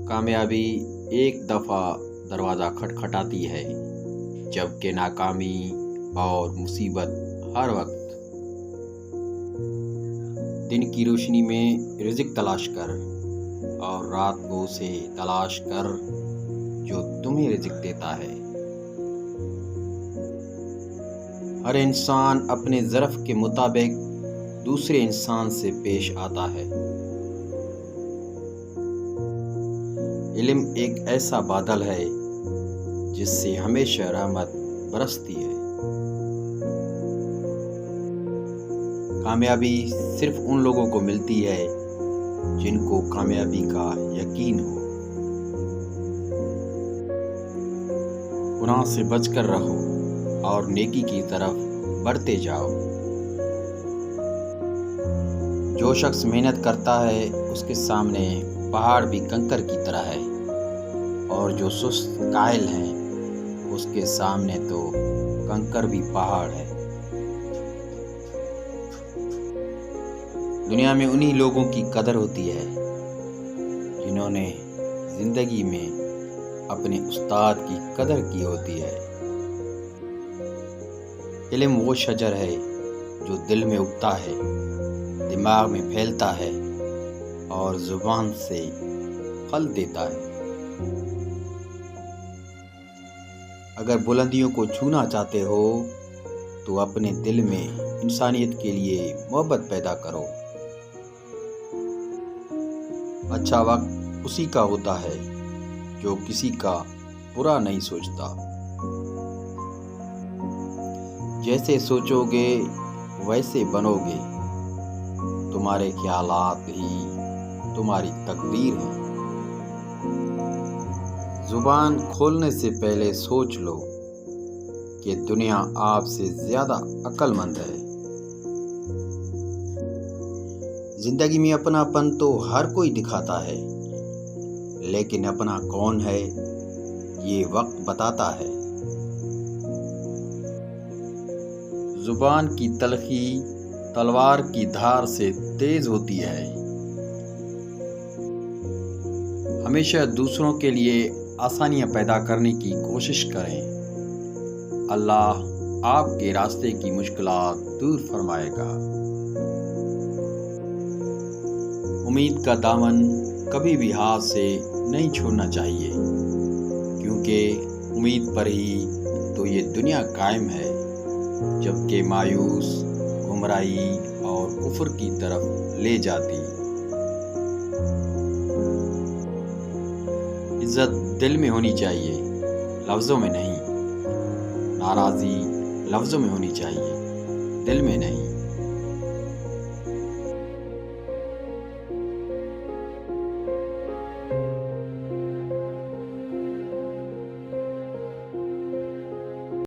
کامیابی ایک دفعہ دروازہ کھٹکھٹاتی ہے، جبکہ ناکامی اور مصیبت ہر وقت۔ دن کی روشنی میں رزق تلاش کر اور رات کو اسے تلاش کر جو تمہیں رزق دیتا ہے۔ ہر انسان اپنے ظرف کے مطابق دوسرے انسان سے پیش آتا ہے۔ علم ایک ایسا بادل ہے جس سے ہمیشہ رحمت برستی ہے۔ کامیابی صرف ان لوگوں کو ملتی ہے جن کو کامیابی کا یقین ہو۔ گناہ سے بچ کر رہو اور نیکی کی طرف بڑھتے جاؤ۔ جو شخص محنت کرتا ہے اس کے سامنے پہاڑ بھی کنکر کی طرح ہے، اور جو سست کاہل ہیں اس کے سامنے تو کنکر بھی پہاڑ ہے۔ دنیا میں انہی لوگوں کی قدر ہوتی ہے جنہوں نے زندگی میں اپنے استاد کی قدر کی ہوتی ہے۔ علم وہ شجر ہے جو دل میں اگتا ہے، دماغ میں پھیلتا ہے اور زبان سے پھل دیتا ہے۔ اگر بلندیوں کو چھونا چاہتے ہو تو اپنے دل میں انسانیت کے لیے محبت پیدا کرو۔ اچھا وقت اسی کا ہوتا ہے جو کسی کا برا نہیں سوچتا۔ جیسے سوچو گے ویسے بنو گے، تمہارے خیالات ہی تمہاری تقدیر ہے۔ زبان کھولنے سے پہلے سوچ لو کہ دنیا آپ سے زیادہ عقل مند ہے۔ زندگی میں اپنا پن تو ہر کوئی دکھاتا ہے، لیکن اپنا کون ہے یہ وقت بتاتا ہے۔ زبان کی تلخی تلوار کی دھار سے تیز ہوتی ہے۔ ہمیشہ دوسروں کے لیے آسانیاں پیدا کرنے کی کوشش کریں۔ اللہ آپ کے راستے کی مشکلات دور فرمائے گا۔ امید کا دامن کبھی بھی ہاتھ سے نہیں چھوڑنا چاہیے، کیونکہ امید پر ہی تو یہ دنیا قائم ہے، جبکہ مایوس گمراہی اور کفر کی طرف لے جاتی۔ عزت دل میں ہونی چاہیے، لفظوں میں نہیں۔ ناراضی لفظوں میں ہونی چاہیے، دل میں نہیں۔